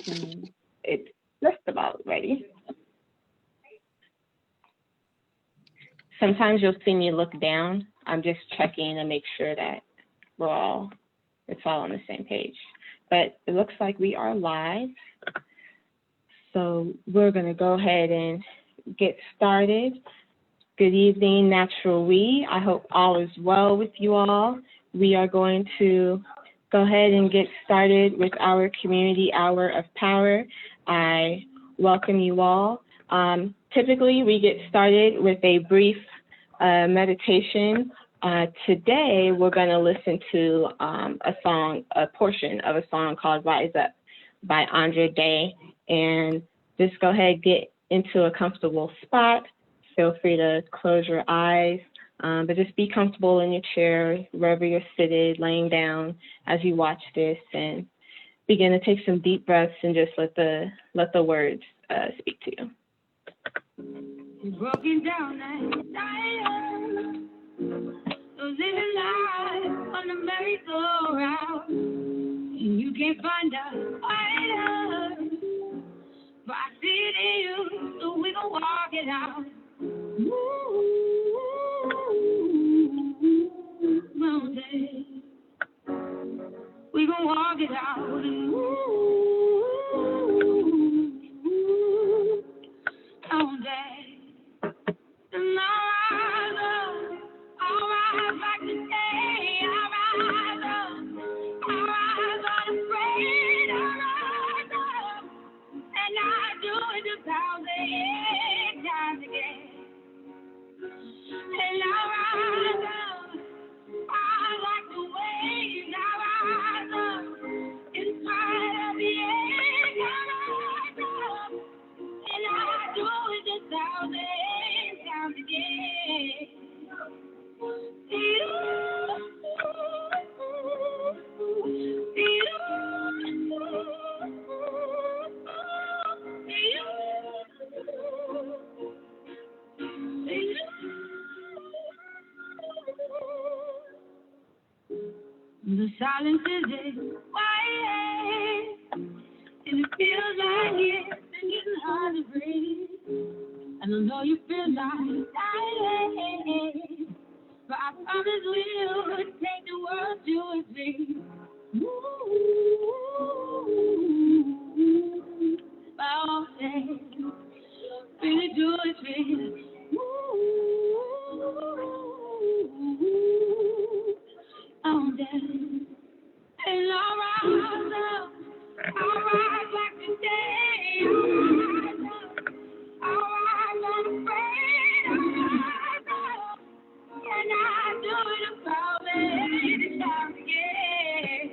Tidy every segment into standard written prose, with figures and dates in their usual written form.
It's just about ready. Sometimes you'll see me look down. I'm just checking to make sure that it's all on the same page. But it looks like we are live. So we're going to go ahead and get started. Good evening, Natural We. I hope all is well with you all. We are going to go ahead and get started with our Community Hour of Power. I welcome you all. Typically, we get started with a brief meditation. Today, we're going to listen to a portion of a song called Rise Up by Andra Day. And just go ahead and get into a comfortable spot. Feel free to close your eyes, but just be comfortable in your chair, wherever you're seated, laying down as you watch this, and begin to take some deep breaths and just let the words speak to you. Broken down and tired, living life on the merry-go-round, and you can't find a fighter, but I see it in you, so we gon' walk it out. Ooh, mountain, we gon' walk it out. Ooh, mountain. And I'll rise like today, I'll rise up, I'll rise unafraid, I'll rise up, and I do it 1,000 times again. And I'll rise up, I like the waves, I'll rise up, in spite of the end, I'll rise up, and I do it 1,000 times again. The silence is quiet, and it feels like it's been getting hard to breathe. And I know you feel like dying, but I promise we'll take the world to its feet. All day, really do it, feel. All day. And I'll rise up, I'll rise like today, I'll rise up, I'll rise unafraid, I'll rise up, and I do it 1,000 times again.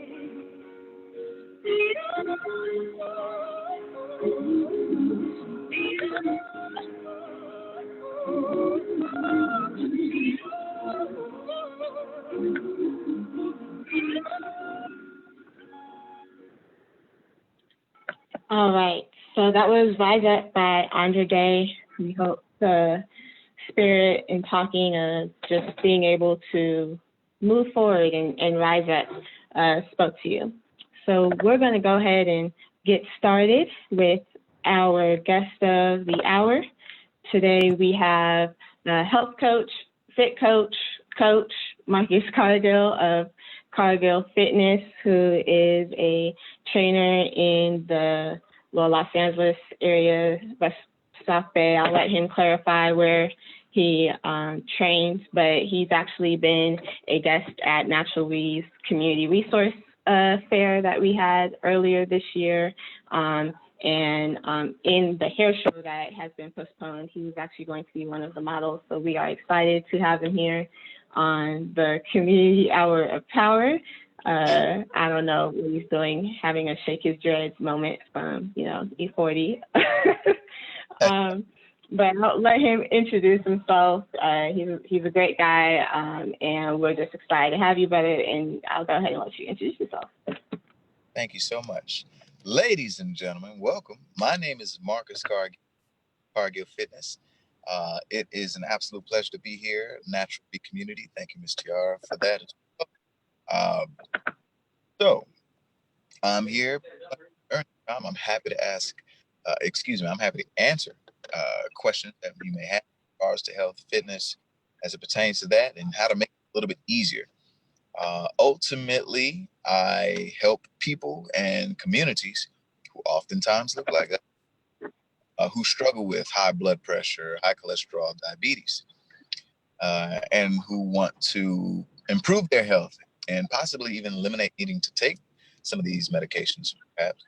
All right, so that was Rise Up by Andra Day. We hope the spirit in talking of just being able to move forward and rise up spoke to you. So we're going to go ahead and get started with our guest of the hour. Today we have health coach, fit coach, Marcus Cargill of Cargill Fitness, who is a trainer in the Los Angeles area, West South Bay. I'll let him clarify where he trains, but he's actually been a guest at Natural We's Community Resource Fair that we had earlier this year. And in the hair show that has been postponed, he was actually going to be one of the models. So we are excited to have him here on the Community Hour of Power. I don't know what he's doing, having a shake his dreads moment from, E40. But I'll let him introduce himself. He's a great guy, and we're just excited to have you, brother, and I'll go ahead and let you introduce yourself. Thank you so much. Ladies and gentlemen, welcome. My name is Marcus Cargill Fitness. It is an absolute pleasure to be here, Natural Be Community. Thank you, Ms. Tiara, for that as well. So I'm here I'm happy to I'm happy to answer questions that you may have in regards to health, fitness, as it pertains to that, and how to make it a little bit easier. Ultimately, I help people and communities who oftentimes look like us, who struggle with high blood pressure, high cholesterol, diabetes, and who want to improve their health and possibly even eliminate needing to take some of these medications, perhaps,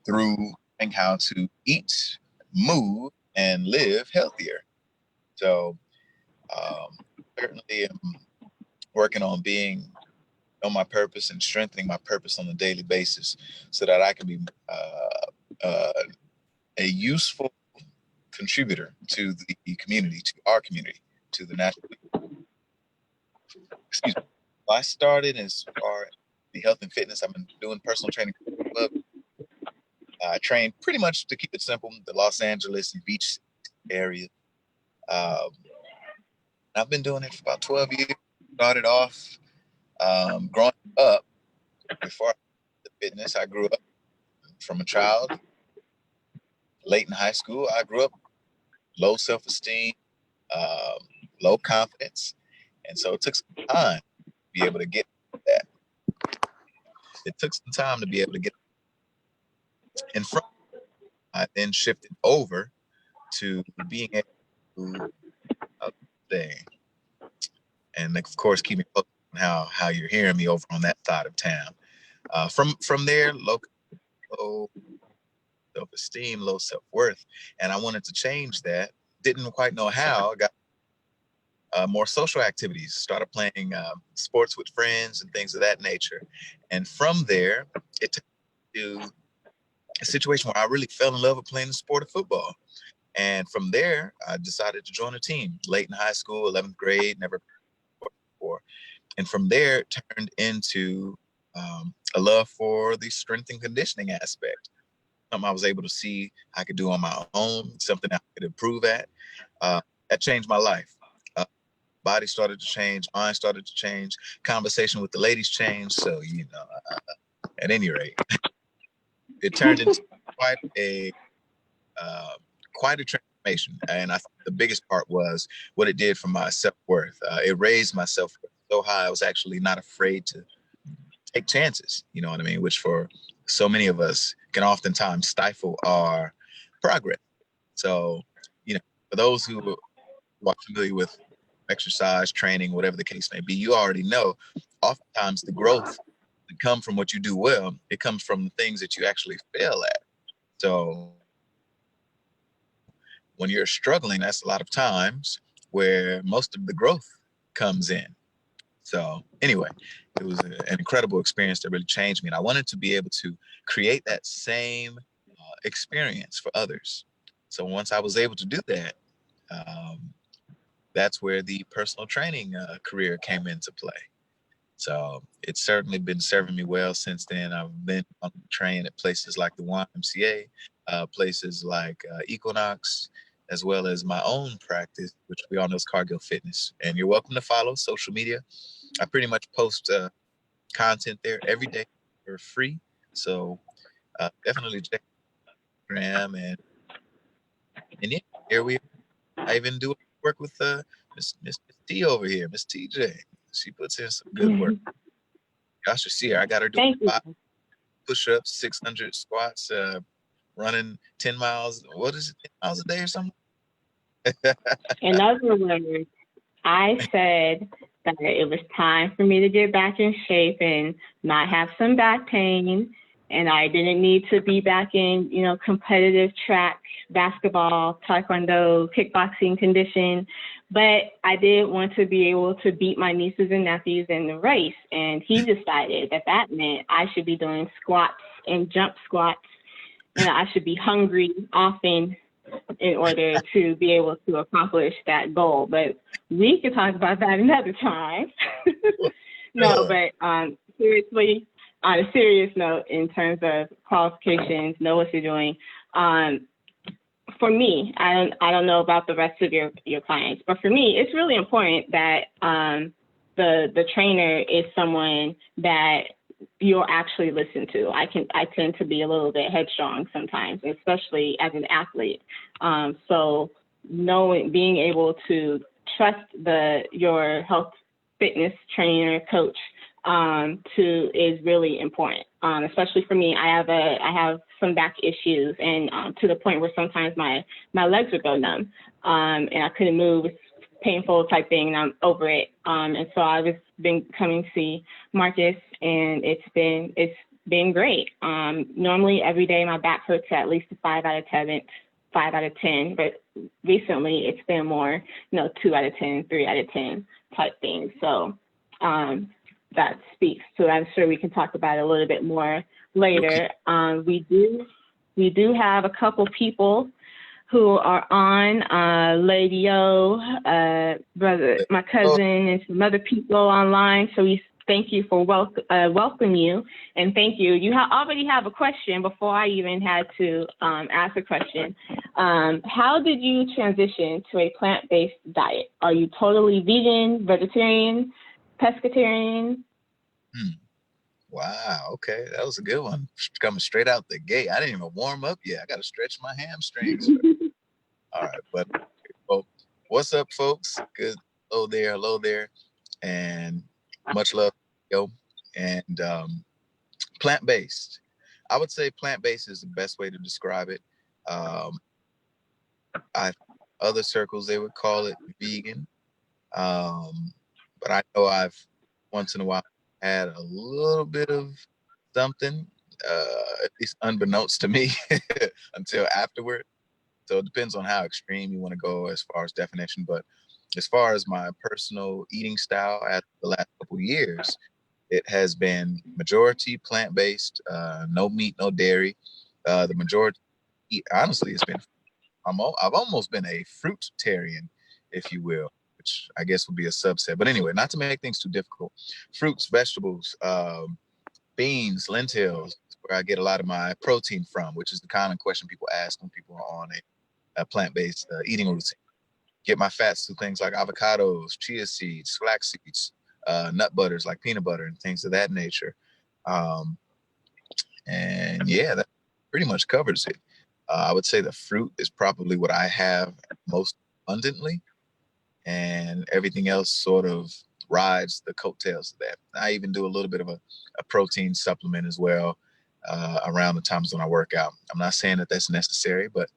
through learning how to eat, move, and live healthier. So, certainly am working on being on my purpose and strengthening my purpose on a daily basis so that I can be uh, a useful contributor to the community, to our community, to the national. Excuse me. I started as far as the health and fitness. I've been doing personal training. I train pretty much, to keep it simple, the Los Angeles and beach area. Um, I've been doing it for about 12 years. Started off growing up before the fitness. I grew up from a child, late in high school. I grew up low self-esteem, um, low confidence. And so it took some time to be able to get that. It took some time to be able to get in front. I then shifted over to being able to stay. And of course, keep me focused on how you're hearing me over on that side of town. From there, low self-esteem, low self-worth. And I wanted to change that. Didn't quite know how. I got more social activities, started playing sports with friends and things of that nature. And from there, it took to a situation where I really fell in love with playing the sport of football. And from there, I decided to join a team late in high school, 11th grade, never before. And from there, it turned into a love for the strength and conditioning aspect. Something I was able to see I could do on my own, something I could improve at. That changed my life. Body started to change, mind started to change, conversation with the ladies changed. So, at any rate, it turned into quite a uh, quite a transformation. And I think the biggest part was what it did for my self-worth. It raised my self-worth so high, I was actually not afraid to take chances, you know what I mean? Which for so many of us can oftentimes stifle our progress. So, for those who are familiar with exercise, training, whatever the case may be, you already know oftentimes the growth that come from what you do well, it comes from the things that you actually fail at. So when you're struggling, that's a lot of times where most of the growth comes in. So anyway, it was an incredible experience that really changed me. And I wanted to be able to create that same experience for others. So once I was able to do that, um, that's where the personal training career came into play. So it's certainly been serving me well since then. I've been trained at places like the YMCA, places like Equinox, as well as my own practice, which we all know is Cargill Fitness. And you're welcome to follow social media. I pretty much post content there every day for free. So definitely check Instagram and yeah, here we are. I even do work with Miss T over here, Miss TJ. She puts in some good work. Y'all should see her. I got her doing Thank you. 5 push-ups, 600 squats, running 10 miles. What is it, 10 miles a day or something? In other words, I said that it was time for me to get back in shape and not have some back pain. And I didn't need to be back in, competitive track, basketball, taekwondo, kickboxing condition. But I did want to be able to beat my nieces and nephews in the race. And he decided that meant I should be doing squats and jump squats. And I should be hungry often in order to be able to accomplish that goal. But we can talk about that another time. No, but seriously, on a serious note, in terms of qualifications, know what you're doing. For me, I don't know about the rest of your clients, but for me, it's really important that the trainer is someone that you'll actually listen to. I tend to be a little bit headstrong sometimes, especially as an athlete. So being able to trust your health fitness trainer coach is really important. Especially for me, I have some back issues, and to the point where sometimes my legs would go numb, and I couldn't move. It's painful type thing, and I'm over it. And so I've been coming to see Marcus, and it's been great. Normally every day my back hurts at least a 5 out of 10, but recently it's been more, 2 out of 10, 3 out of 10 type thing. So that speaks. So I'm sure we can talk about it a little bit more later. We do have a couple people who are on, Lady O, brother, my cousin, and some other people online. So we thank you for welcome you, and thank you. You already have a question before I even had to ask a question. How did you transition to a plant-based diet? Are you totally vegan, vegetarian, pescatarian? Wow. Okay, that was a good one. Coming straight out the gate. I didn't even warm up yet. I got to stretch my hamstrings. All right, but well, what's up, folks? Good. Hello there, and much love, yo. And plant-based. I would say plant-based is the best way to describe it. Other circles they would call it vegan, but I know I've once in a while had a little bit of something, at least unbeknownst to me, until afterward. So it depends on how extreme you want to go as far as definition. But as far as my personal eating style at the last couple of years, it has been majority plant-based, no meat, no dairy. The majority, honestly, I've almost been a fruitarian, if you will, which I guess would be a subset. But anyway, not to make things too difficult. Fruits, vegetables, beans, lentils, where I get a lot of my protein from, which is the common question people ask when people are on a plant-based eating routine. Get my fats through things like avocados, chia seeds, flax seeds, nut butters like peanut butter and things of that nature. And yeah, that pretty much covers it. I would say the fruit is probably what I have most abundantly, and everything else sort of rides the coattails of that. I even do a little bit of a protein supplement as well around the times when I work out. I'm not saying that that's necessary, but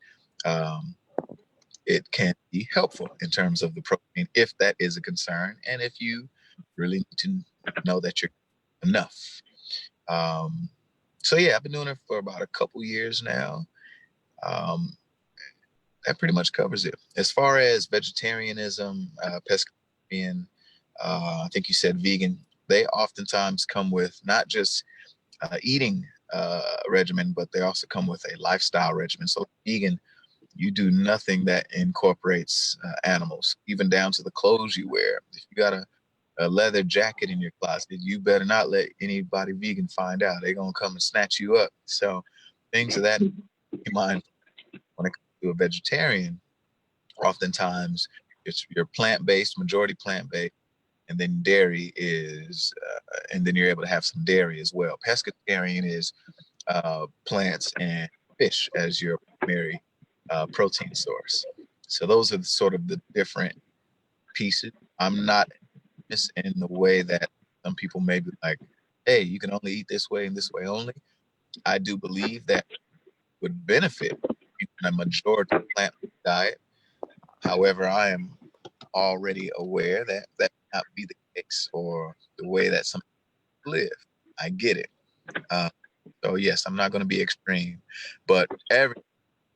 it can be helpful in terms of the protein if that is a concern, and if you really need to know that you're enough. So yeah, I've been doing it for about a couple years now. That pretty much covers it. As far as vegetarianism, pescatarian, I think you said vegan, they oftentimes come with not just eating regimen, but they also come with a lifestyle regimen. So vegan, you do nothing that incorporates animals, even down to the clothes you wear. If you got a leather jacket in your closet, you better not let anybody vegan find out. They're going to come and snatch you up. So things of that in mind. When it comes to a vegetarian, oftentimes you're plant-based, majority plant-based, and then dairy is, and then you're able to have some dairy as well. Pescatarian is plants and fish as your primary protein source. So those are sort of the different pieces. I'm not in the way that some people may be like, hey, you can only eat this way and this way only. I do believe that would benefit in a majority plant diet. However, I am already aware that that may not be the case or the way that some people live. I get it. Uh, so yes, I'm not going to be extreme, but everyone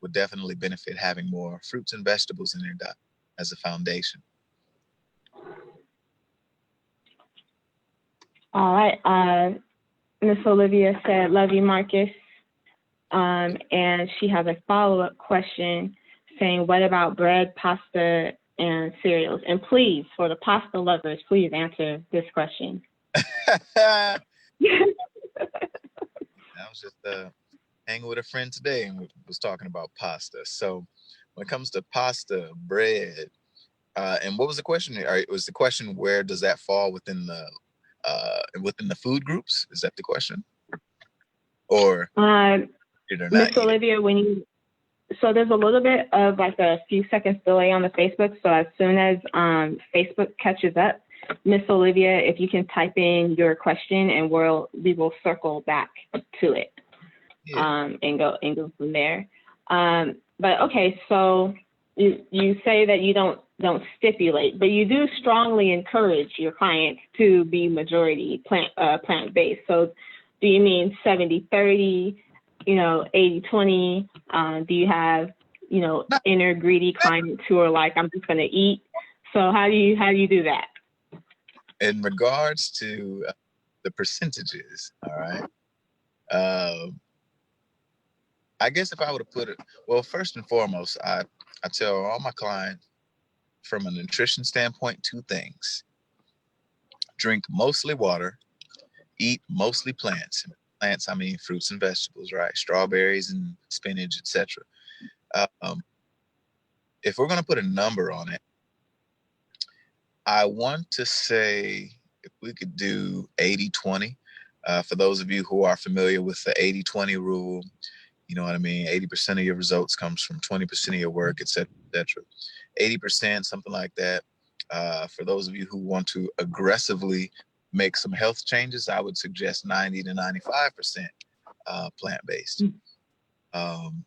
would definitely benefit having more fruits and vegetables in their diet as a foundation. All right. Miss Olivia said, love you, Marcus. And she has a follow-up question saying, what about bread, pasta, and cereals? And please, for the pasta lovers, please answer this question. I was just hanging with a friend today and was talking about pasta. So when it comes to pasta, bread, and what was the question? It was the question, where does that fall within the within the food groups? Is that the question? Or did or Miss not eat it? Olivia, so there's a little bit of like a few seconds delay on the Facebook. So as soon as Facebook catches up, Miss Olivia, if you can type in your question and we will circle back to it, Yeah. and go from there. But okay, so you say that you don't stipulate, but you do strongly encourage your clients to be majority plant-based. So do you mean 70-30, 80-20? Do you have, inner greedy clients who are like, I'm just going to eat? So how do you do that? In regards to the percentages, all right. I guess if I were to put it, well, first and foremost, I tell all my clients from a nutrition standpoint, 2 things: drink mostly water, eat mostly plants. Plants, I mean fruits and vegetables, right? Strawberries and spinach, etc. If we're going to put a number on it, I want to say if we could do 80-20. For those of you who are familiar with the 80-20 rule, you know what I mean? 80% of your results comes from 20% of your work, et cetera, et cetera. 80%, something like that. For those of you who want to aggressively make some health changes, I would suggest 90 to 95% plant-based.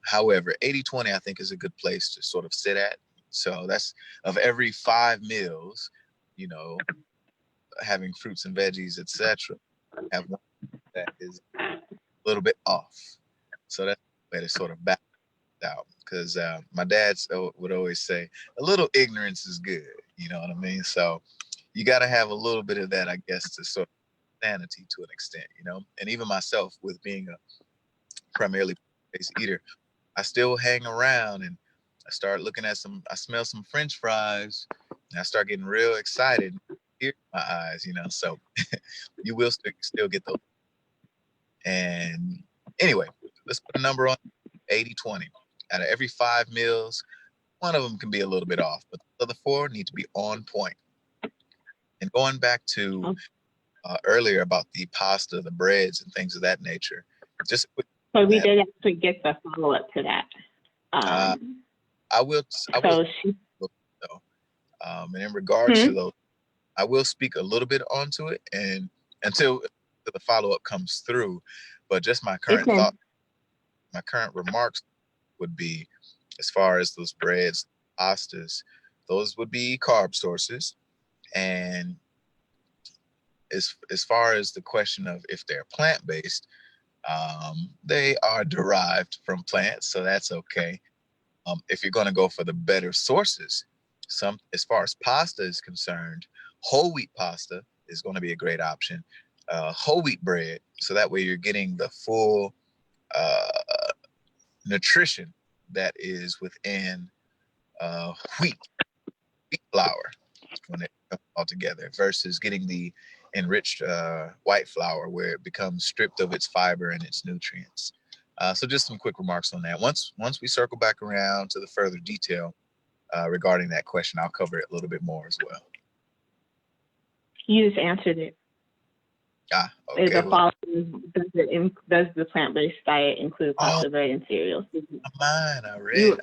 However, 80-20, I think, is a good place to sort of sit at. So that's of every 5 meals, having fruits and veggies, etc., have one that is a little bit off. So that's the way to sort of balance out. Because my dad would always say, a little ignorance is good. You know what I mean? So you got to have a little bit of that, I guess, to sort of sanity to an extent, And even myself, with being a primarily plant-based eater, I still hang around and I start looking at I smell some French fries and I start getting real excited. Tears in my eyes, So you will still get those. And anyway, let's put a number on 80-20. Out of every 5 meals, one of them can be a little bit off, but the other 4 need to be on point. And going back to earlier about the pasta, the breads, and things of that nature, just a quick. So we did actually get the follow up to that. I will. And in regards to those, I will speak a little bit onto it, and until the follow up comes through. But just my current remarks would be, as far as those breads, pastas, those would be carb sources. And as far as the question of if they're plant-based, they are derived from plants, so that's okay. If you're going to go for the better sources, as far as pasta is concerned, whole wheat pasta is going to be a great option. Whole wheat bread, so that way you're getting the full nutrition that is within wheat flour when it comes all together, versus getting the enriched white flour where it becomes stripped of its fiber and its nutrients. So just some quick remarks on that. Once we circle back around to the further detail regarding that question, I'll cover it a little bit more as well. You just answered it. Okay. Does the plant-based diet include pasta, bread, and cereals? Mine, I read.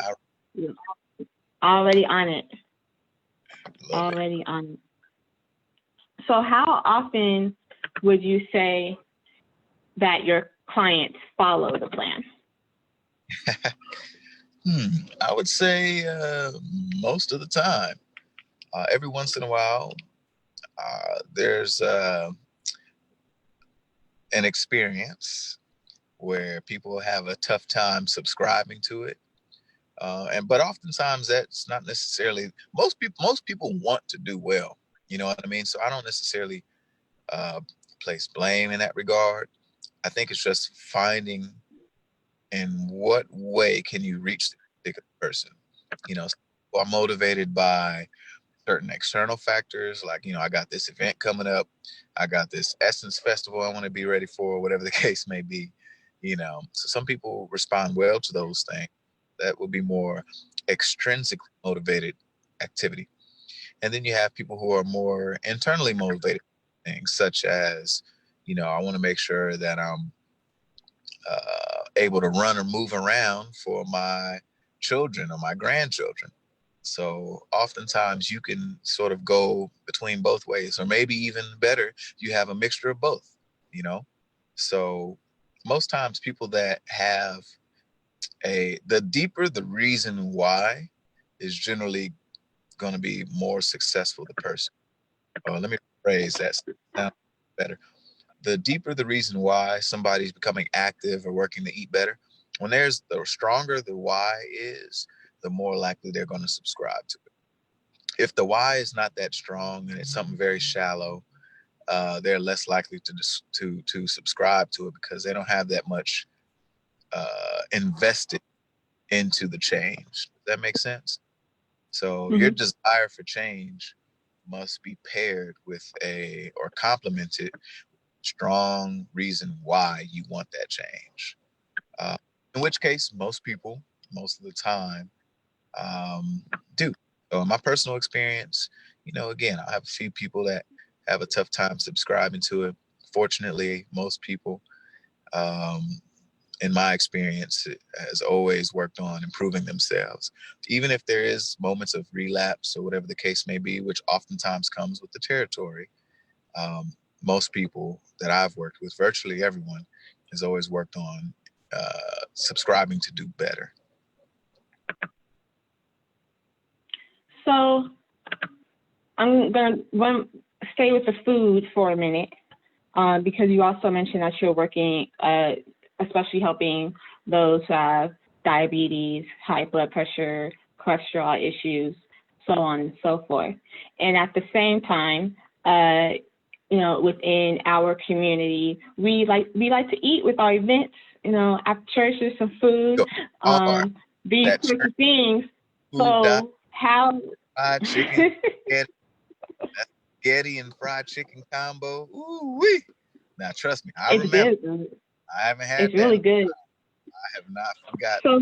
You're already on it. On it. So how often would you say that your clients follow the plan? I would say most of the time. Every once in a while, there's an experience where people have a tough time subscribing to it. But oftentimes that's not necessarily, most people want to do well. You know what I mean? So I don't necessarily place blame in that regard. I think it's just finding in what way can you reach the particular person. People are motivated by certain external factors, like, I got this event coming up, I got this Essence Festival I want to be ready for, whatever the case may be. So some people respond well to those things. That would be more extrinsically motivated activity. And then you have people who are more internally motivated. things such as, I want to make sure that I'm able to run or move around for my children or my grandchildren. So oftentimes you can sort of go between both ways, or maybe even better, you have a mixture of both, you know? So most times people that have the deeper the reason why is generally going to be more successful the person. Or let me phrase that sound better. The deeper the reason why somebody's becoming active or working to eat better, when there's the stronger the why is, the more likely they're going to subscribe to it. If the why is not that strong and it's something very shallow, they're less likely to subscribe to it because they don't have that much invested into the change. Does that make sense? So your desire for change must be paired with or complemented strong reason why you want that change. Uh, in which case, most people, most of the time, do. So in my personal experience, again, I have a few people that have a tough time subscribing to it. Fortunately, most people, in my experience, has always worked on improving themselves. Even if there is moments of relapse or whatever the case may be, which oftentimes comes with the territory, most people that I've worked with, virtually everyone, has always worked on subscribing to do better. So I'm going to stay with the food for a minute because you also mentioned that you're working, especially helping those who have diabetes, high blood pressure, cholesterol issues, so on and so forth. And at the same time, within our community, we like to eat with our events. After church, there's some food, these sorts of things. So how fried chicken, spaghetti and fried chicken combo? Ooh wee! Now trust me, I remember. Good. I haven't had it's that. Really good. I have not forgotten. So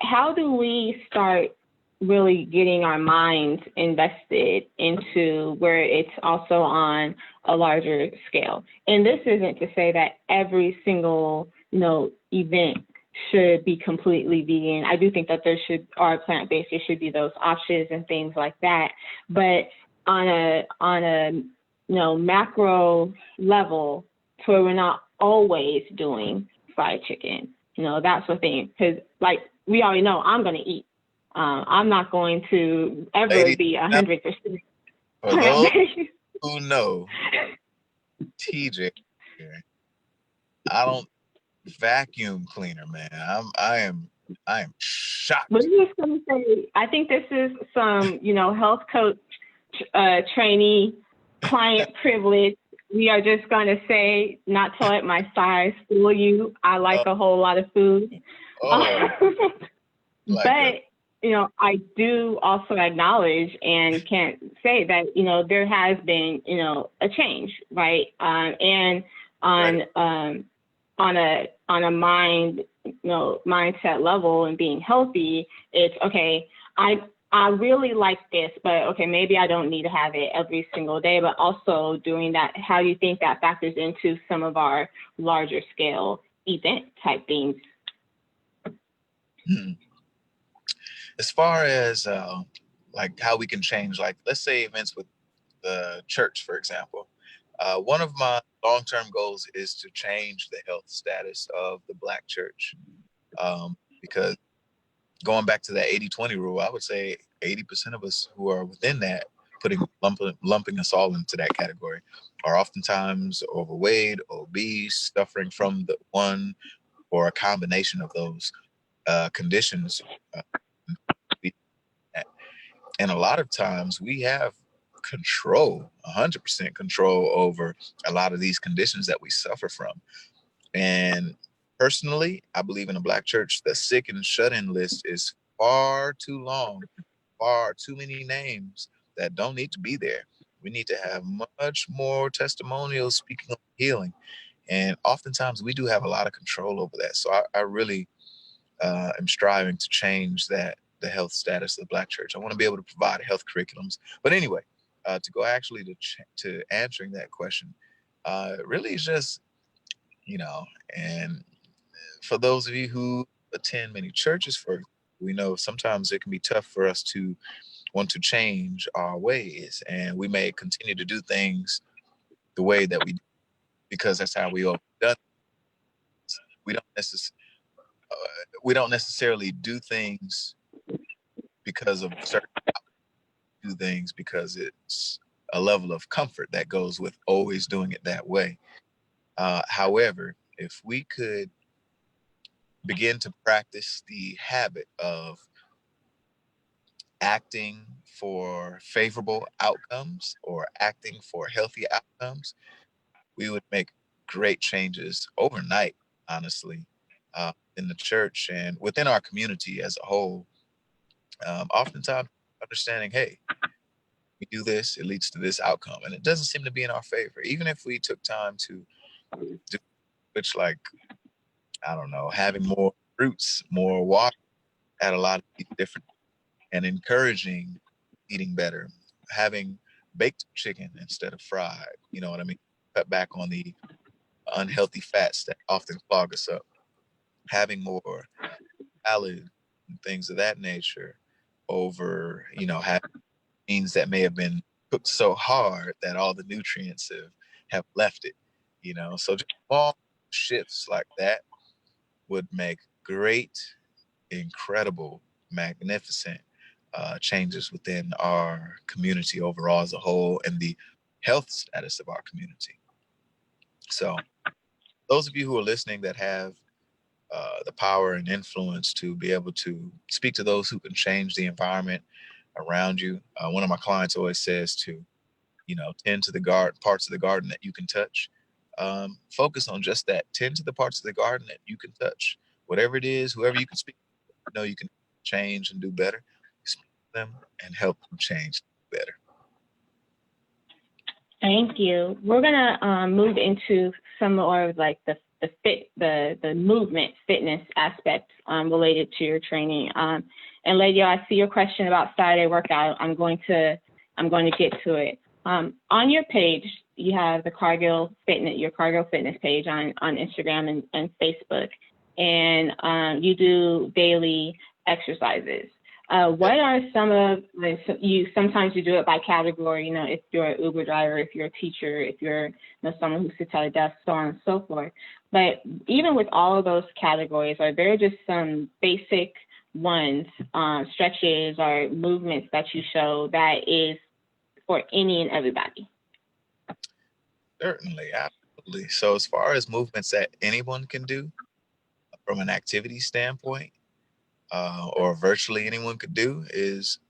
how do we start really getting our minds invested into where it's also on a larger scale? And this isn't to say that every single event should be completely vegan. I do think that or plant-based, there should be those options and things like that. But on a macro level, to where we're not always doing fried chicken, that's the thing. Because like we already know, I'm going to eat. I'm not going to ever be 100%. For those who know, TJ, I don't vacuum cleaner, man. I am shocked. But I'm just gonna say, I think this is some, health coach trainee client privilege. We are just gonna say, not to let my size fool you. I like a whole lot of food. But I do also acknowledge and can't say that there has been a change, right? And on a mindset level and being healthy, it's okay. I really like this, but okay, maybe I don't need to have it every single day. But also doing that, how do you think that factors into some of our larger scale event type things? As far as like how we can change, like let's say events with the church, for example. One of my long-term goals is to change the health status of the Black church, because going back to that 80-20 rule, I would say 80% of us who are within that, lumping us all into that category, are oftentimes overweight, obese, suffering from the one or a combination of those conditions. And a lot of times we have 100% control over a lot of these conditions that we suffer from. And personally, I believe in a Black church, the sick and shut-in list is far too long, far too many names that don't need to be there. We need to have much more testimonials speaking of healing. And oftentimes we do have a lot of control over that. So I really am striving to change the health status of the Black church. I want to be able to provide health curriculums. But anyway, to go actually to answering that question, really is just, you know, and for those of you who attend many churches, for we know sometimes it can be tough for us to want to change our ways, and we may continue to do things the way that we do because that's how we always done. We don't necessarily we don't necessarily do things because of certain do things because it's a level of comfort that goes with always doing it that way. However, if we could begin to practice the habit of acting for favorable outcomes or acting for healthy outcomes, we would make great changes overnight, honestly, in the church and within our community as a whole. Oftentimes, understanding, hey, we do this, it leads to this outcome, and it doesn't seem to be in our favor. Even if we took time to do which, like, I don't know, having more fruits, more water at a lot of these different, and encouraging eating better, having baked chicken instead of fried. You know what I mean? Cut back on the unhealthy fats that often clog us up. Having more salad and things of that nature over, having beans that may have been cooked so hard that all the nutrients have left it. So just small shifts like that would make great, incredible, magnificent changes within our community overall as a whole and the health status of our community. So those of you who are listening that have the power and influence to be able to speak to those who can change the environment around you. One of my clients always says to, tend to the garden, parts of the garden that you can touch. Focus on just that. Tend to the parts of the garden that you can touch. Whatever it is, whoever you can speak, you can change and do better. Speak to them and help them change better. Thank you. We're gonna move into some more of like the movement fitness aspects related to your training. And Lady, I see your question about Saturday workout. I'm going to get to it. On your page, you have the Cargill Fitness, your Cargill Fitness page on Instagram and Facebook, and you do daily exercises. What are some of sometimes you do it by category, if you're an Uber driver, if you're a teacher, if you're someone who sits at a desk, so on and so forth. But even with all of those categories, are there just some basic ones, stretches or movements that you show that is for any and everybody? Certainly, absolutely. So as far as movements that anyone can do from an activity standpoint, or virtually anyone could do, is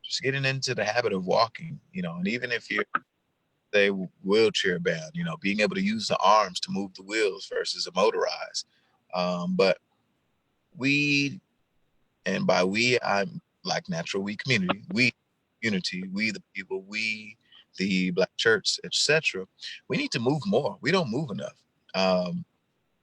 just getting into the habit of walking, and even if you're, say, wheelchair bound, being able to use the arms to move the wheels versus a motorized. But we, and by we, I'm like natural we community, we unity, we the people, we the Black church, etc. We need to move more. We don't move enough.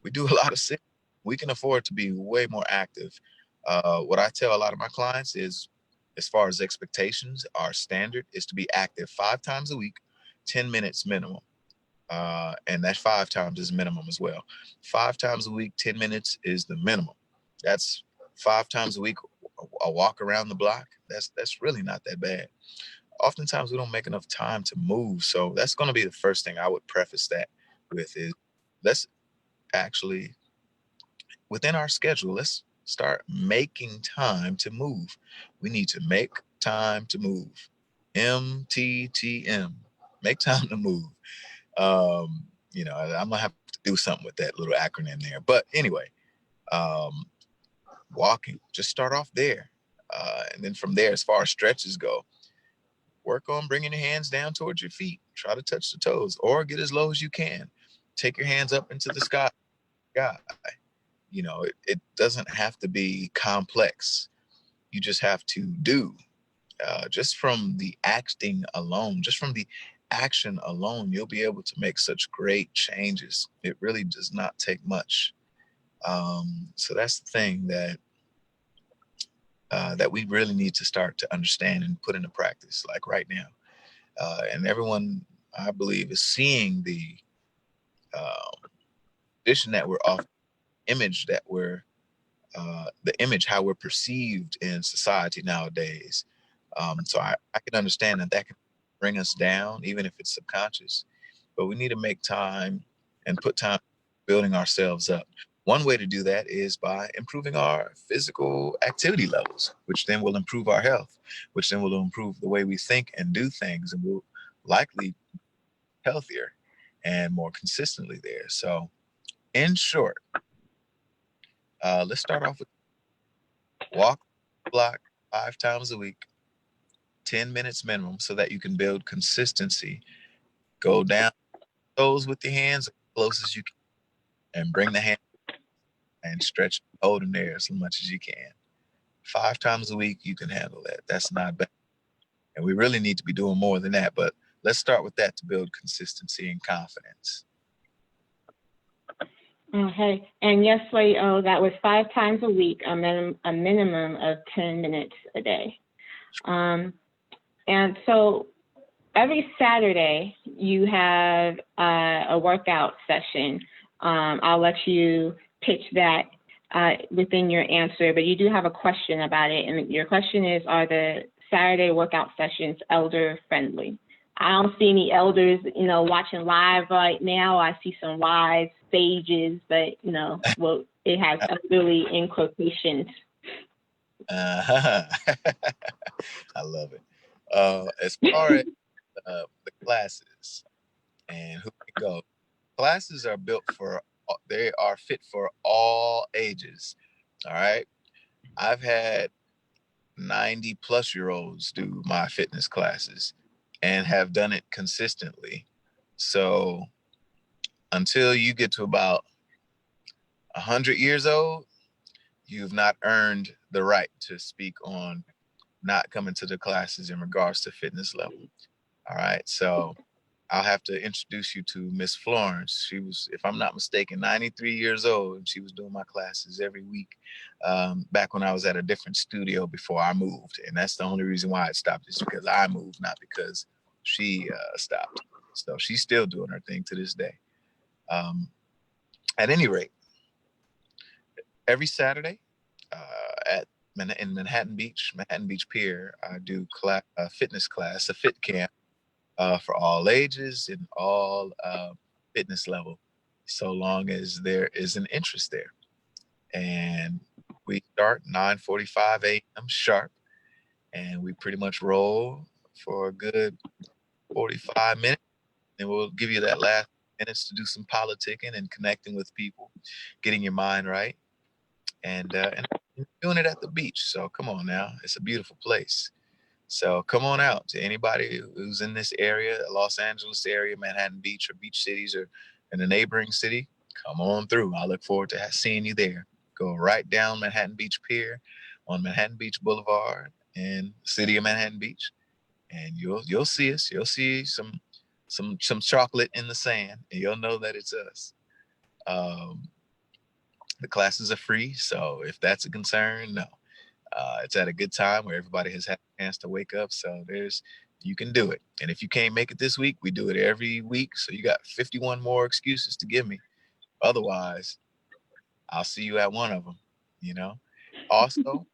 We do a lot of sitting. We can afford to be way more active. What I tell a lot of my clients is, as far as expectations, our standard is to be active 5 times a week, 10 minutes minimum. And that 5 times is minimum as well. 5 times a week, 10 minutes is the minimum. That's 5 times a week, a walk around the block. That's really not that bad. Oftentimes we don't make enough time to move. So that's going to be the first thing I would preface that with is, let's actually, within our schedule, let's start making time to move. We need to make time to move. MTTM. Make time to move. I'm gonna have to do something with that little acronym there. But anyway, walking. Just start off there, and then from there, as far as stretches go, work on bringing your hands down towards your feet. Try to touch the toes, or get as low as you can. Take your hands up into the sky. It doesn't have to be complex. You just have to do. Just from the acting alone, just from the action alone, you'll be able to make such great changes. It really does not take much. So that's the thing that we really need to start to understand and put into practice, like right now. And everyone, I believe, is seeing the vision that we're off, image that we're, the image how we're perceived in society nowadays. So I can understand that that can bring us down, even if it's subconscious. But we need to make time and put time building ourselves up. One way to do that is by improving our physical activity levels, which then will improve our health, which then will improve the way we think and do things, and will likely healthier and more consistently there. So, in short, let's start off with walk the block 5 times a week, 10 minutes minimum, so that you can build consistency. Go down those with your hands as close as you can, and bring the hand and stretch, hold them there as much as you can. 5 times a week, you can handle that. That's not bad. And we really need to be doing more than that. But let's start with that to build consistency and confidence. Okay. And yes, that was 5 times a week, a minimum of 10 minutes a day. And so every Saturday, you have a workout session. I'll let you pitch that within your answer, but you do have a question about it. And your question is, are the Saturday workout sessions elder friendly? I don't see any elders, watching live right now. I see some wise sages, but, well, it has elderly in quotations. I love it. As far as the classes and who can go, classes are built they are fit for all ages. All right. I've had 90-plus-year-olds do my fitness classes and have done it consistently. So until you get to about 100 years old, you've not earned the right to speak on not coming to the classes in regards to fitness level. All right. So I'll have to introduce you to Miss Florence. She was, if I'm not mistaken, 93 years old, and she was doing my classes every week back when I was at a different studio before I moved. And that's the only reason why it stopped, is because I moved, not because she stopped. So she's still doing her thing to this day. At any rate, every Saturday in Manhattan Beach Pier, I do a fitness class, a fit camp, for all ages and all fitness level, so long as there is an interest there. And we start 9:45 a.m. sharp, and we pretty much roll for a good 45 minutes. And we'll give you that last minutes to do some politicking and connecting with people, getting your mind right, and doing it at the beach. So come on now, it's a beautiful place. So come on out to anybody who's in this area, Los Angeles area, Manhattan Beach, or beach cities, or in a neighboring city. Come on through. I look forward to seeing you there. Go right down Manhattan Beach Pier on Manhattan Beach Boulevard in the city of Manhattan Beach, and you'll see us. You'll see some chocolate in the sand, and you'll know that it's us. The classes are free, so if that's a concern, no. It's at a good time where everybody has had a chance to wake up. So you can do it. And if you can't make it this week, we do it every week. So you got 51 more excuses to give me. Otherwise, I'll see you at one of them, Also,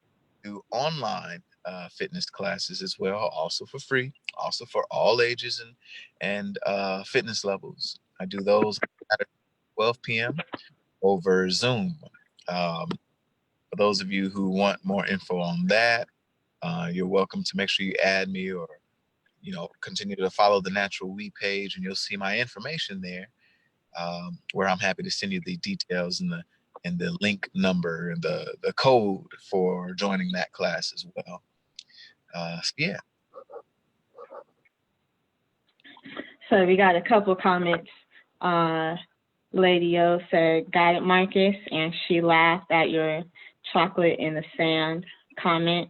do online fitness classes as well, also for free, also for all ages and fitness levels. I do those at 12 p.m. over Zoom. For those of you who want more info on that, you're welcome to make sure you add me, or continue to follow the Natural We page, and you'll see my information there, where I'm happy to send you the details and the link number and the code for joining that class as well. So yeah. So we got a couple comments. Lady O said, "Got it, Marcus," and she laughed at your chocolate in the sand comment.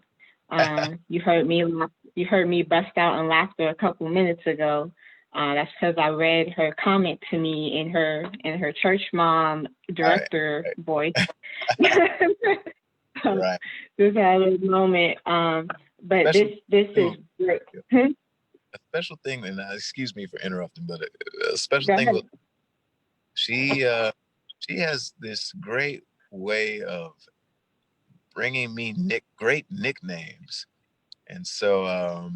You heard me bust out in laughter a couple minutes ago. That's because I read her comment to me in her church mom director voice. Right. Just had a little moment. But this is great. special thing, and excuse me for interrupting, but a special Go thing ahead. with she has this great way of bringing me great nicknames, and so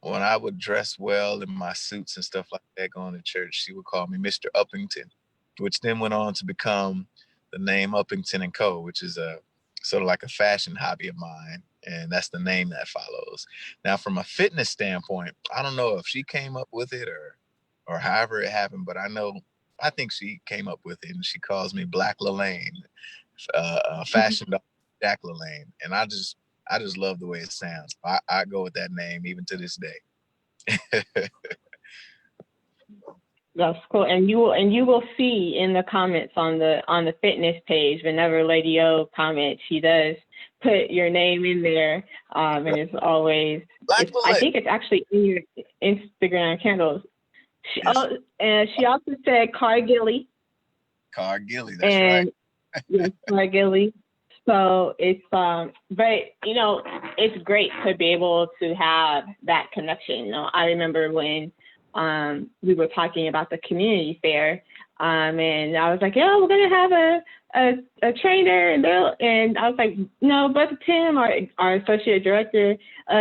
when I would dress well in my suits and stuff like that going to church, she would call me Mr. Uppington, which then went on to become the name Uppington and Co., which is a sort of like a fashion hobby of mine. And that's the name that follows. Now, from a fitness standpoint, I don't know if she came up with it or however it happened, but I think she came up with it, and she calls me Black LaLanne, fashion dog Jack LaLanne. And I just love the way it sounds. I go with that name even to this day. That's cool. And you will see in the comments on the fitness page, whenever Lady O comments, she does put your name in there. And it's always, I think it's actually in your Instagram handles. And she also said Cargill. Cargill, that's right. Yes, Cargill. So it's but it's great to be able to have that connection. I remember when we were talking about the community fair, and I was like, yeah, we're gonna have a trainer, and I was like, no, Brother Tim, our associate director,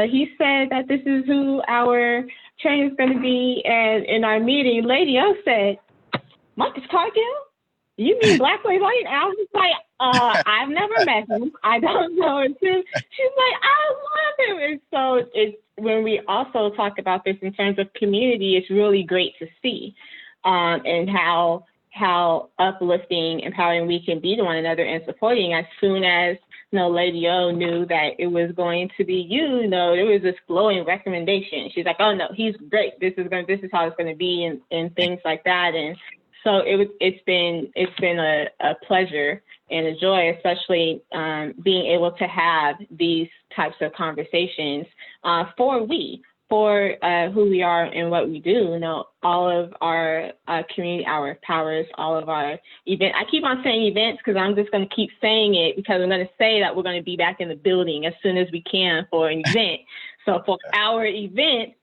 he said that this is who our trainer is going to be, and in our meeting, Lady O said, Marcus Cargill? You mean Black Boy White? I was just like, I've never met him. I don't know him. She's like, I love him. And so it's when we also talk about this in terms of community, it's really great to see, and how uplifting, empowering we can be to one another and supporting. As soon as Lady O knew that it was going to be you, there was this glowing recommendation. She's like, oh no, he's great. This is how it's going to be, and things like that. And so it's been a pleasure and a joy, especially being able to have these types of conversations for who we are and what we do. All of our community hour powers, all of our events. I keep on saying events because I'm just going to keep saying it, because I'm going to say that we're going to be back in the building as soon as we can for an event. So for our events,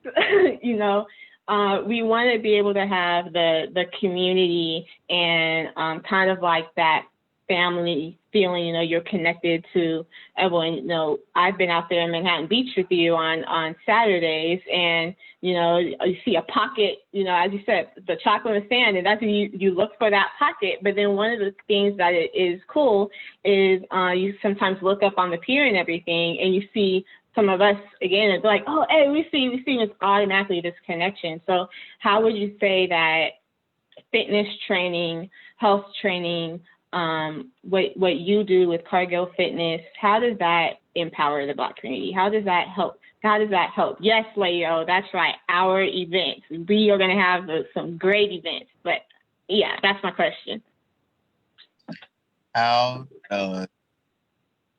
we want to be able to have the community and kind of like that family feeling. You're connected to everyone. I've been out there in Manhattan Beach with you on Saturdays, and you see a pocket. As you said, the chocolate and sand, and that's when you look for that pocket. But then one of the things that is cool is you sometimes look up on the pier and everything, and you see some of us, again, it's like, oh, hey, we see, it's automatically this connection. So how would you say that fitness training, health training, what you do with Cargill Fitness, how does that empower the Black community? How does that help? Yes, Leo, that's right, our events. We are going to have some great events. But yeah, that's my question. How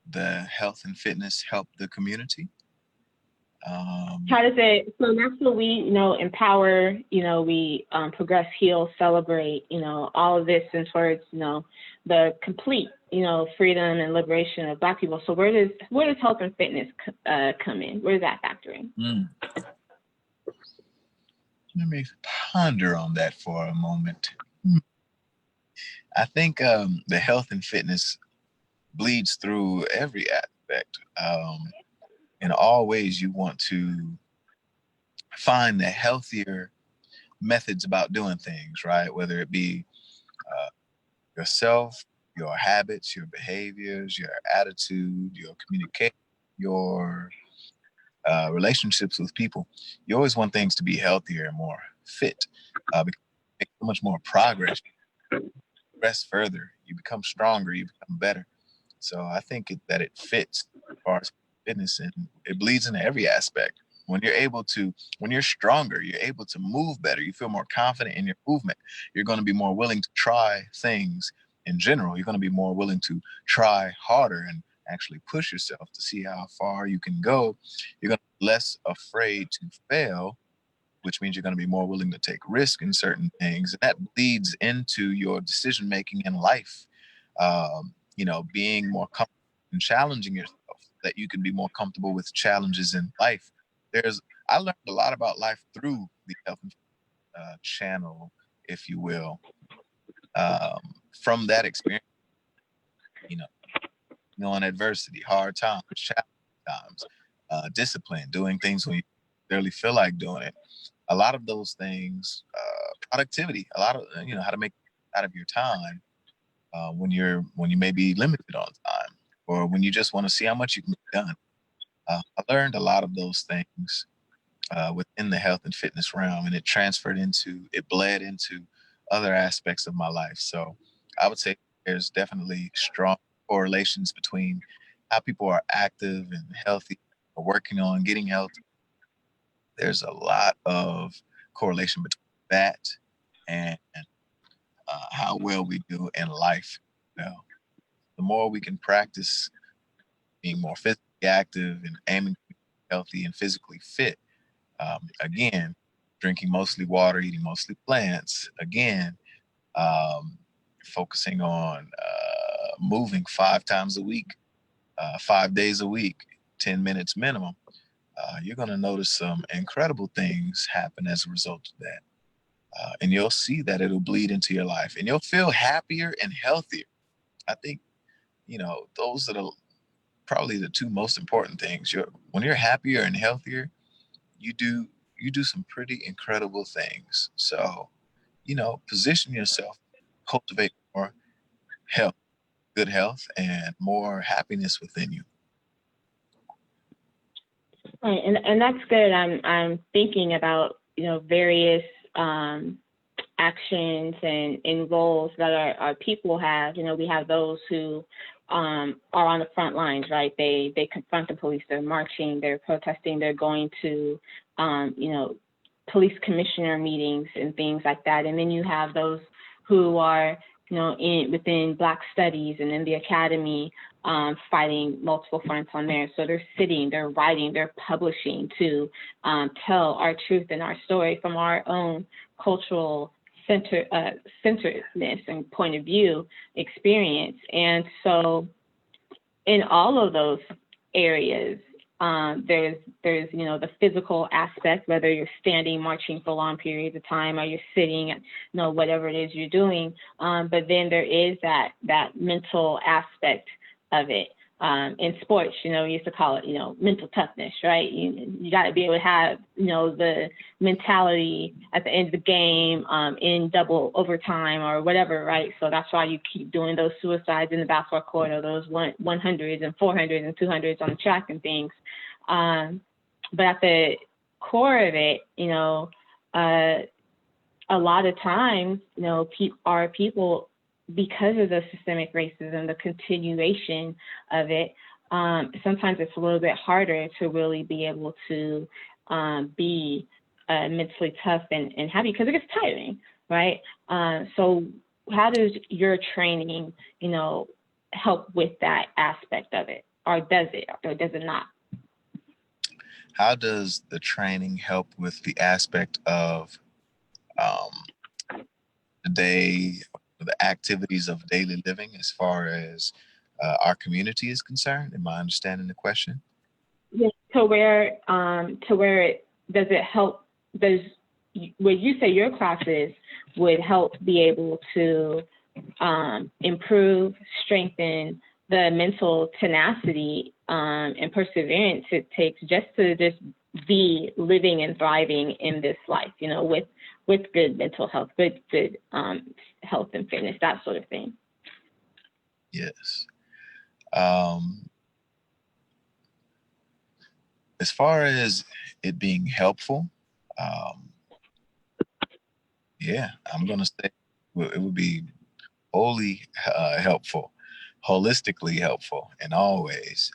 the health and fitness help the community? How does it? So that's what we, empower. We progress, heal, celebrate. All of this in towards the complete, freedom and liberation of Black people. So where does health and fitness come in? Where does that factor in? Let me ponder on that for a moment. I think the health and fitness bleeds through every aspect. In all ways, you want to find the healthier methods about doing things, right? Whether it be yourself, your habits, your behaviors, your attitude, your communication, your relationships with people. You always want things to be healthier and more fit, because you make so much more progress. You progress further, you become stronger, you become better. So I think that it fits as far as fitness, and it bleeds into every aspect. When you're stronger, you're able to move better. You feel more confident in your movement. You're going to be more willing to try things in general. You're going to be more willing to try harder and actually push yourself to see how far you can go. You're going to be less afraid to fail, which means you're going to be more willing to take risk in certain things. And that bleeds into your decision making in life. Being more comfortable and challenging yourself, that you can be more comfortable with challenges in life. There's I learned a lot about life through the health and channel, if you will. From that experience, you know, on adversity, hard times, challenging times, discipline, doing things when you barely feel like doing it. A lot of those things, productivity, a lot of how to make out of your time when you may be limited on time, or when you just want to see how much you can get done. I learned a lot of those things within the health and fitness realm, and it bled into other aspects of my life. So I would say there's definitely strong correlations between how people are active and healthy, or working on getting healthy. There's a lot of correlation between that and how well we do in life. Well, the more we can practice being more physically active and aiming to be healthy and physically fit, again, drinking mostly water, eating mostly plants, again, um, focusing on moving 5 times a week, 5 days a week, 10 minutes minimum, you're going to notice some incredible things happen as a result of that. And you'll see that it'll bleed into your life, and you'll feel happier and healthier. I think, those are probably the two most important things. When you're happier and healthier, you do you do some pretty incredible things. So, position yourself, cultivate more health, good health, and more happiness within you. Right, and that's good. I'm thinking about various actions and roles that our people have. We have those who are on the front lines, right? They confront the police. They're marching. They're protesting. They're going to police commissioner meetings and things like that. And then you have those who are within Black studies and in the academy, fighting multiple fronts on there. So they're sitting, they're writing, they're publishing to tell our truth and our story from our own cultural centeredness and point of view experience. And so in all of those areas, there's the physical aspect, whether you're standing, marching for long periods of time, or you're sitting, whatever it is you're doing. But then there is that mental aspect of it. In sports, we used to call it, mental toughness, right? You got to be able to have, the mentality at the end of the game, in double overtime or whatever, right? So that's why you keep doing those suicides in the basketball court, or those 100s and 400s and 200s on the track and things. But at the core of it, a lot of times, our people, because of the systemic racism, the continuation of it, sometimes it's a little bit harder to really be able to be mentally tough and happy, because it gets tiring, right? So how does your training, help with that aspect of it? Or does it not? How does the training help with the aspect of the activities of daily living, as far as our community is concerned? Am I understanding the question? Yeah. To where does it help? Would you say your classes would help be able to improve, strengthen the mental tenacity and perseverance it takes just to be living and thriving in this life, with good mental health, good health and fitness, that sort of thing? Yes. As far as it being helpful, um, yeah, I'm going to say it would be wholly helpful, holistically helpful in all ways.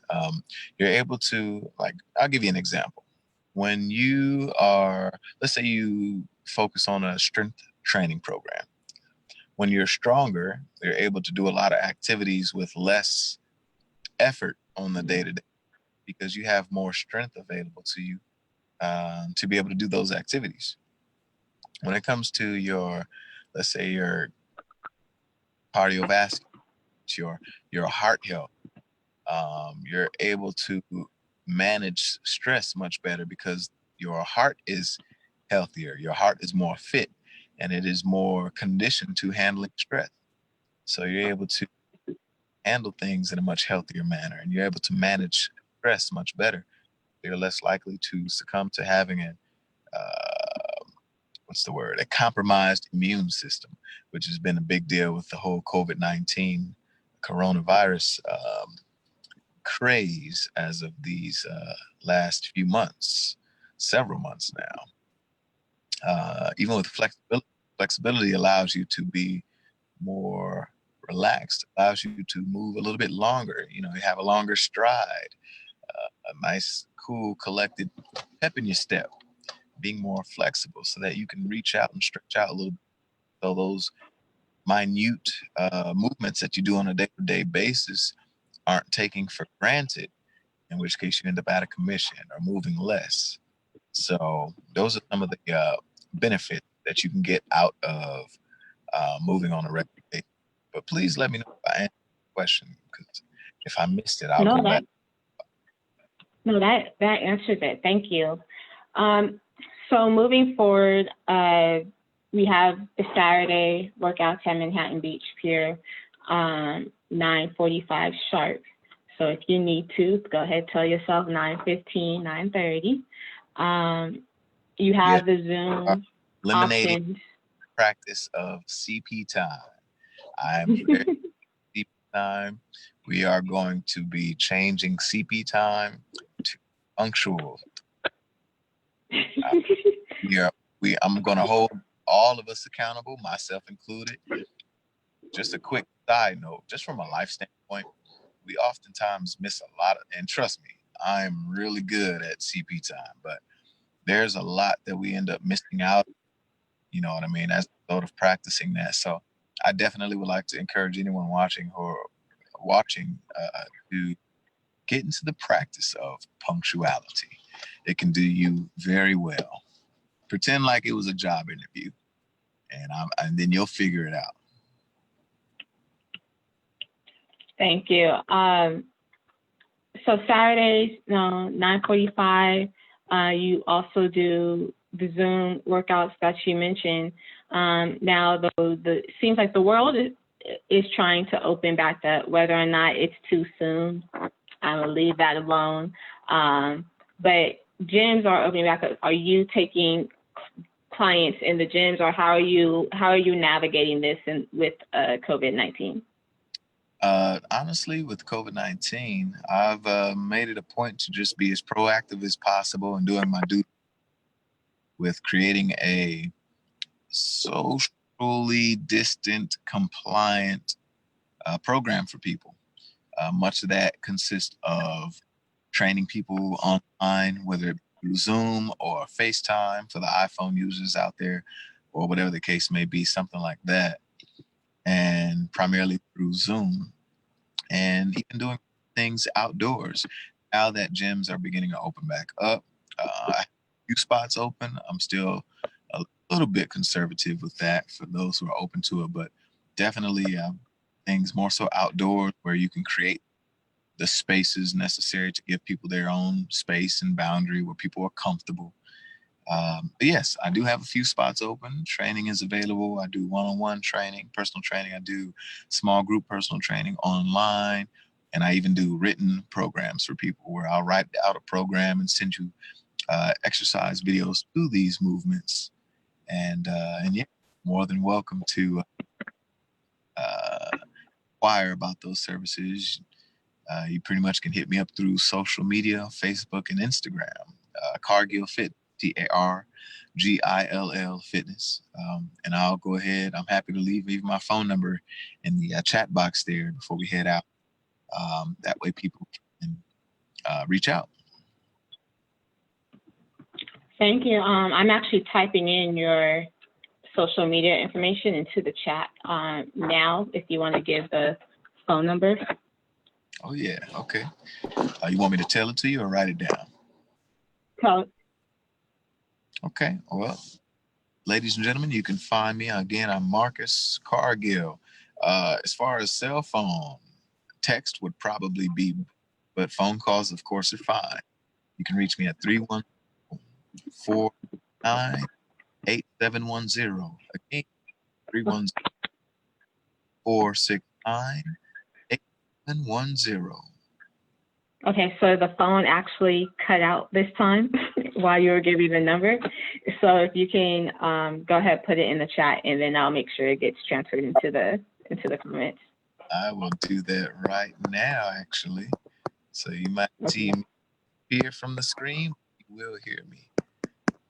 You're able to, like, I'll give you an example. When you are, let's say you focus on a strength training program. When you're stronger, you're able to do a lot of activities with less effort on the day to day, because you have more strength available to you to be able to do those activities. When it comes to let's say your cardiovascular, your heart health, you're able to manage stress much better, because your heart is healthier, your heart is more fit, and it is more conditioned to handling stress. So you're able to handle things in a much healthier manner, and you're able to manage stress much better. You're less likely to succumb to having what's the word, a compromised immune system, which has been a big deal with the whole COVID-19 coronavirus craze as of these last few months, several months now. Even with flexibility allows you to be more relaxed, allows you to move a little bit longer. You have a longer stride, a nice, cool, collected pep in your step, being more flexible so that you can reach out and stretch out a little bit. So those minute movements that you do on a day-to-day basis aren't taken for granted, in which case you end up out of commission or moving less. So those are some of the benefits that you can get out of moving on a regular basis. But please let me know if I answered the question, because if I missed it, I'll No, go back. that answers it. Thank you. So moving forward, we have the Saturday workouts at Manhattan Beach Pier, 9:45 sharp. So if you need to, go ahead, tell yourself 9:15, 9:30. You have the Zoom Eliminating options. practice of CP time. I'm very CP time. We are going to be changing CP time to punctual. I'm going to hold all of us accountable, myself included. Just a quick side note, just from a life standpoint, we oftentimes miss a lot of, and trust me, I'm really good at CP time, but there's a lot that we end up missing out, you know what I mean, as a result of practicing that. So I definitely would like to encourage anyone watching to get into the practice of punctuality. It can do you very well. Pretend like it was a job interview, and then you'll figure it out. Thank you. So Saturdays, 9:45. You also do the Zoom workouts that you mentioned. Now, it seems like the world is trying to open back up. Whether or not it's too soon, I will leave that alone. But gyms are opening back up. Are you taking clients in the gyms, or how are you navigating this with COVID-19? Honestly, with COVID-19, I've made it a point to just be as proactive as possible and doing my duty with creating a socially distant, compliant program for people. Much of that consists of training people online, whether it be through Zoom or FaceTime for the iPhone users out there, or whatever the case may be, something like that, and primarily through Zoom. And even doing things outdoors. Now that gyms are beginning to open back up, I have a few spots open. I'm still a little bit conservative with that for those who are open to it, but definitely things more so outdoors where you can create the spaces necessary to give people their own space and boundary where people are comfortable. But yes, I do have a few spots open. Training is available. I do one-on-one training, personal training. I do small group personal training online. And I even do written programs for people where I'll write out a program and send you exercise videos through these movements. And yeah, more than welcome to inquire about those services. You pretty much can hit me up through social media, Facebook and Instagram. Cargill Fit, Targill Fitness. And I'll go ahead. I'm happy to leave even my phone number in the chat box there before we head out. That way people can reach out. Thank you. I'm actually typing in your social media information into the chat now, if you want to give the phone number. Oh, yeah. Okay. You want me to tell it to you or write it down? So, okay. Well, ladies and gentlemen, you can find me. Again, I'm Marcus Cargill. As far as cell phone, text would probably be, but phone calls, of course, are fine. You can reach me at 469-8710. Again, 310-469-8710. Okay, so the phone actually cut out this time while you were giving the number. So if you can go ahead, put it in the chat, and then I'll make sure it gets transferred into the comments. I will do that right now, actually. So you might see me here from the screen. You will hear me.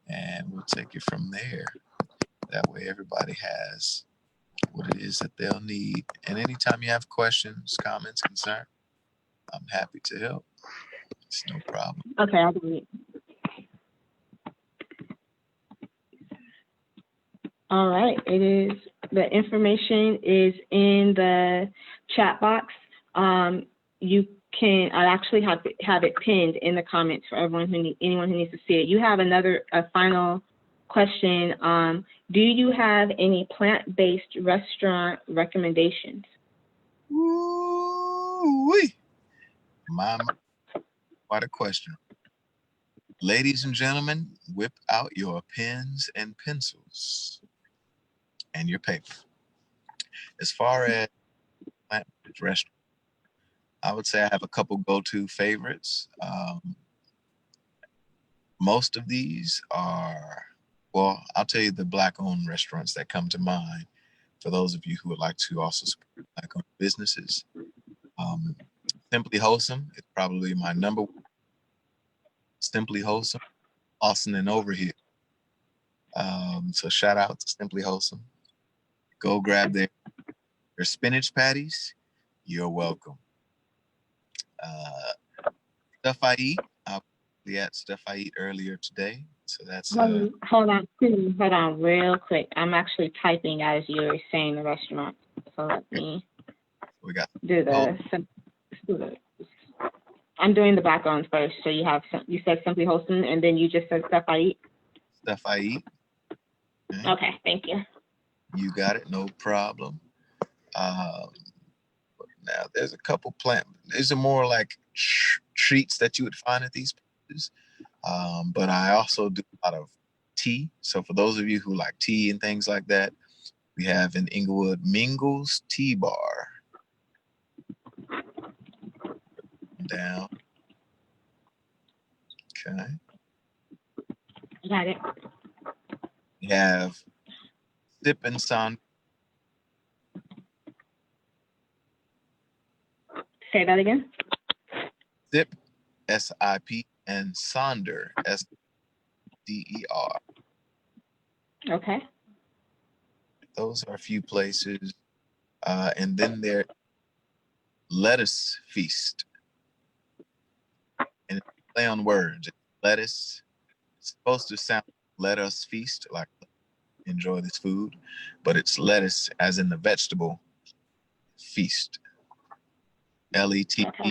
And we'll take it from there. That way everybody has what it is that they'll need. And anytime you have questions, comments, concerns, I'm happy to help. It's no problem. Okay, I'll do it. All right, the information is in the chat box. You can, I actually have it pinned in the comments for anyone who needs to see it. You have a final question. Do you have any plant-based restaurant recommendations? Ooh-wee. My, what a question. Ladies and gentlemen, whip out your pens and pencils and your paper. As far as plant-based restaurants, I would say I have a couple go-to favorites. Most of these are, well, I'll tell you the Black-owned restaurants that come to mind for those of you who would like to also support Black-owned businesses. Simply Wholesome is probably my number one. Simply Wholesome, Austin and Overhill. So shout out to Simply Wholesome. Go grab their spinach patties. You're welcome. Stuff I Eat. I'll be at Stuff I Eat earlier today. So that's hold on real quick. I'm actually typing as you're saying the restaurant. So let me do I'm doing the Black-owned first. So you said Simply Wholesome, and then you just said Stuff I Eat. Stuff I Eat. Okay, thank you. You got it, no problem. Now there's a couple these are more like treats that you would find at these places. But I also do a lot of tea. So for those of you who like tea and things like that, we have in Inglewood Mingles Tea Bar. Down. Okay. Got it. We have Sip and Son. Say that again. Sip, S-I-P, and Sonder, S-D-E-R. Okay. Those are a few places. And then there, Lettuce Feast. And it's a play on words. Lettuce. It's supposed to sound let us feast, like enjoy this food, but it's lettuce as in the vegetable feast. L-E-T-E-F-E-A.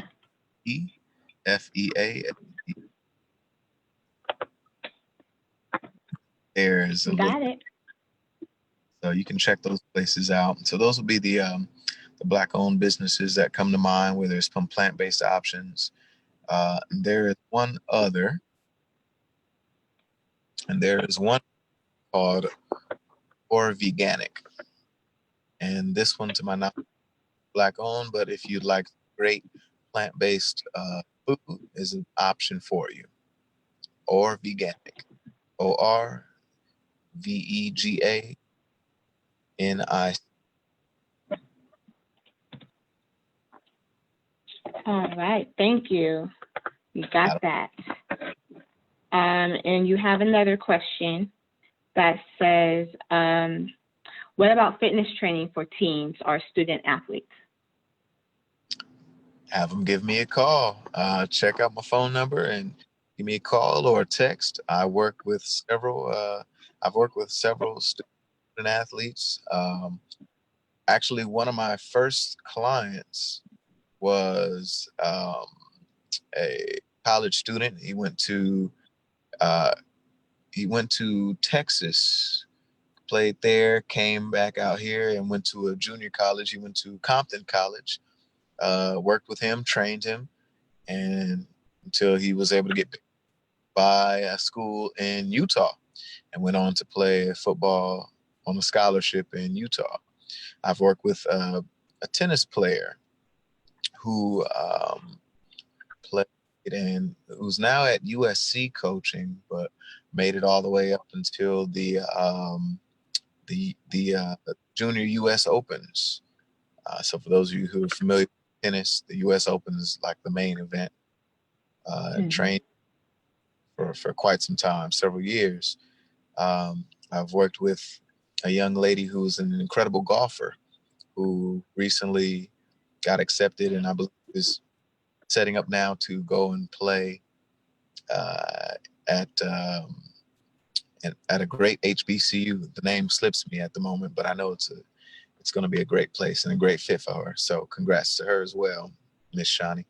There's a Got it. So you can check those places out. So those will be the Black-owned businesses that come to mind where there's some plant-based options. There is one other, and there is one called Or Veganic. And this one, to my knowledge, Black-owned, but if you'd like great plant-based food, is an option for you. Or Veganic. O-R-V-E-G-A-N-I. All right, thank you. You got that. And you have another question that says, what about fitness training for teens or student athletes? Have them give me a call. Check out my phone number and give me a call or a text. I've worked with several student athletes. Actually, one of my first clients was a college student. He went to Texas, played there, came back out here, and went to a junior college. He went to Compton College. Worked with him, trained him, and until he was able to get by a school in Utah and went on to play football on a scholarship in Utah. I've worked with a tennis player who played and who's now at USC coaching, but made it all the way up until the Junior U.S. Opens. So for those of you who are familiar with tennis, the U.S. Open is like the main event. Trained for quite some time, several years. I've worked with a young lady who's an incredible golfer who recently got accepted and I believe is setting up now to go and play uh, at at a great HBCU. The name slips me at the moment, but I know it's going to be a great place and a great fit for her. So congrats to her as well, Miss Shani.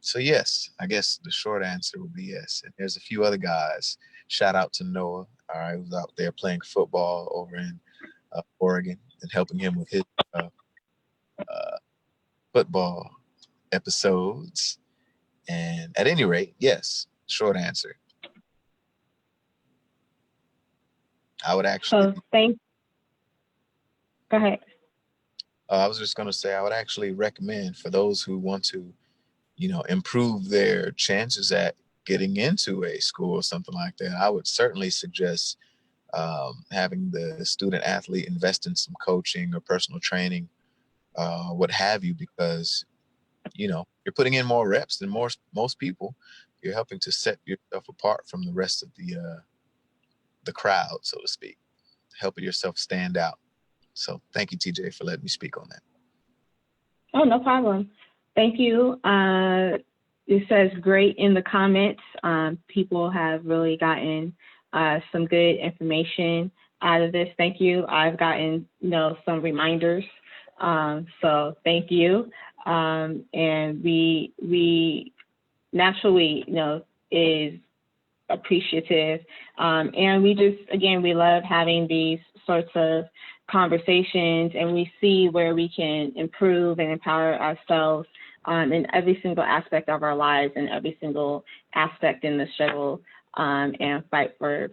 So yes, I guess the short answer would be yes. And there's a few other guys. Shout out to Noah, all right, who's out there playing football over in Oregon and helping him with his uh, football episodes. And at any rate, yes, short answer. I would actually. So go ahead. I was just going to say I would actually recommend for those who want to, improve their chances at getting into a school or something like that. I would certainly suggest having the student athlete invest in some coaching or personal training, what have you, because you're putting in more reps than most people. You're helping to set yourself apart from the rest of the crowd, so to speak, helping yourself stand out. So thank you, TJ, for letting me speak on that. Oh, no problem. Thank you. It says great in the comments. People have really gotten some good information out of this. Thank you. I've gotten, some reminders. So thank you. And we naturally, is appreciative. And we love having these sorts of conversations, and we see where we can improve and empower ourselves in every single aspect of our lives and every single aspect in the struggle and fight for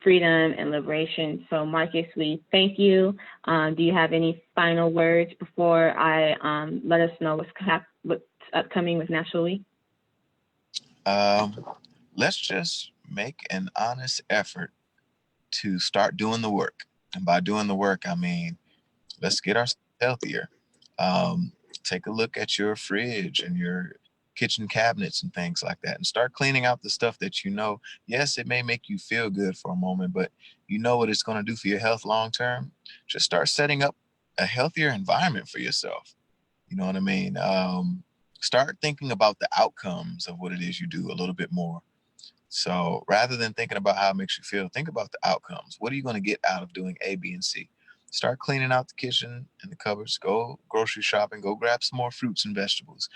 freedom and liberation. So Marcus, we thank you. Do you have any final words before I let us know what's upcoming with Natural We? Let's just make an honest effort to start doing the work. And by doing the work, I mean, let's get ourselves healthier. Take a look at your fridge and your kitchen cabinets and things like that and start cleaning out the stuff that yes, it may make you feel good for a moment, but you know what it's going to do for your health long term. Just start setting up a healthier environment for yourself. You know what I mean? Start thinking about the outcomes of what it is you do a little bit more. So rather than thinking about how it makes you feel, think about the outcomes. What are you going to get out of doing A, B, and C? Start cleaning out the kitchen and the cupboards. Go grocery shopping. Go grab some more fruits and vegetables.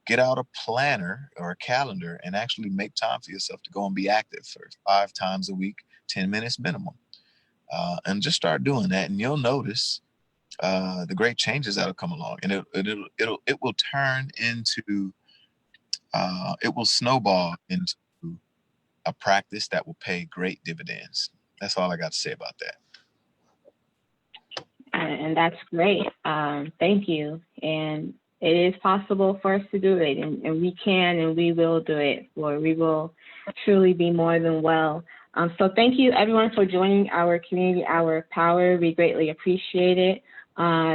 Get out a planner or a calendar and actually make time for yourself to go and be active for 5 times a week, 10 minutes minimum. And just start doing that, and you'll notice the great changes that'll come along, and it will turn into it will snowball into a practice that will pay great dividends. That's all I got to say about that. And that's great. Thank you. And it is possible for us to do it, and we can and we will do it, or we will truly be more than well. So thank you, everyone, for joining our Community Hour of Power. We greatly appreciate it.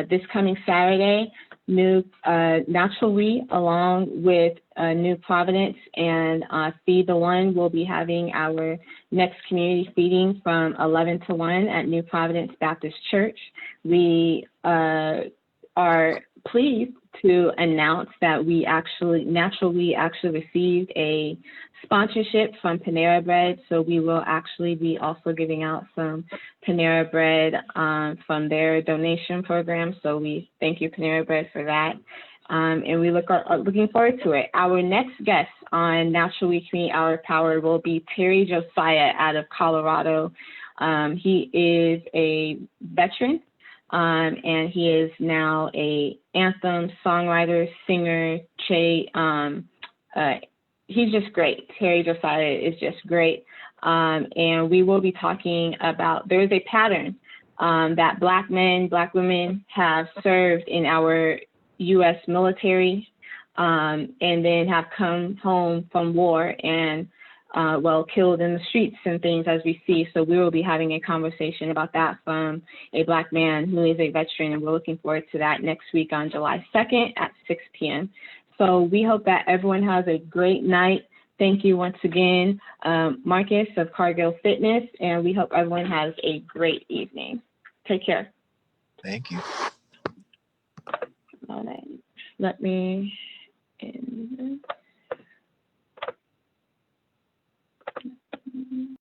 This coming Saturday, Natural We, along with New Providence and Feed the One, will be having our next community feeding from 11 to 1 at New Providence Baptist Church. We are pleased to announce that Natural We actually received a sponsorship from Panera Bread, so we will actually be also giving out some Panera Bread from their donation program. So we thank you, Panera Bread, for that. And we looking forward to it. Our next guest on Natural We Community Hour of Power will be Terry Josiah out of Colorado. He is a veteran, and he is now a anthem songwriter, singer, he's just great. Terry Josiah is just great. And we will be talking about, there is a pattern that Black men, Black women have served in our U.S. military and then have come home from war and, killed in the streets and things as we see. So we will be having a conversation about that from a Black man who is a veteran, and we're looking forward to that next week on July 2nd at 6 p.m. So we hope that everyone has a great night. Thank you once again, Marcus of Cargill Fitness, and we hope everyone has a great evening. Take care. Thank you. All right. Let me end.